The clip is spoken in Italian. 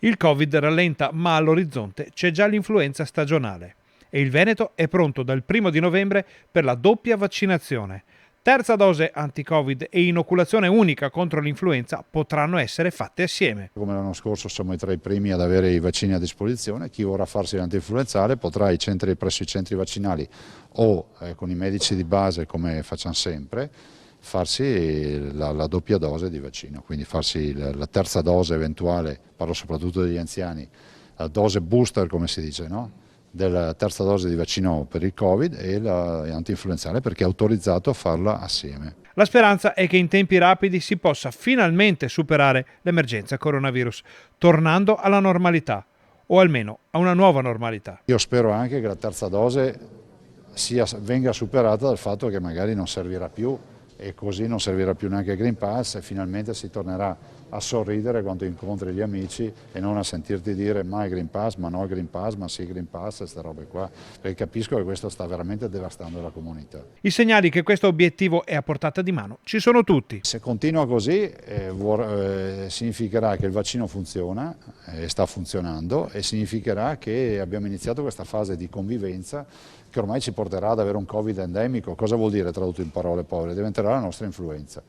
Il Covid rallenta, ma all'orizzonte c'è già l'influenza stagionale e il Veneto è pronto dal 1° novembre per la doppia vaccinazione. Terza dose anti-Covid e inoculazione unica contro l'influenza potranno essere fatte assieme. Come l'anno scorso siamo tra i primi ad avere i vaccini a disposizione, chi vorrà farsi l'antinfluenzale potrà presso i centri vaccinali o con i medici di base, come facciamo sempre, farsi la doppia dose di vaccino, quindi farsi la terza dose eventuale, parlo soprattutto degli anziani, la dose booster come si dice, no? Della terza dose di vaccino per il Covid e l'antinfluenzale, perché è autorizzato a farla assieme. La speranza è che in tempi rapidi si possa finalmente superare l'emergenza coronavirus, tornando alla normalità, o almeno a una nuova normalità. Io spero anche che la terza dose venga superata dal fatto che magari non servirà più e così non servirà più neanche il Green Pass e finalmente si tornerà a sorridere quando incontri gli amici e non a sentirti dire mai Green Pass, ma no Green Pass, ma sì Green Pass e queste robe qua, perché capisco che questo sta veramente devastando la comunità. I segnali che questo obiettivo è a portata di mano ci sono tutti. Se continua così significherà che il vaccino funziona, sta funzionando e significherà che abbiamo iniziato questa fase di convivenza che ormai ci porterà ad avere un Covid endemico. Cosa vuol dire tradotto in parole povere? Diventerà la nostra influenza.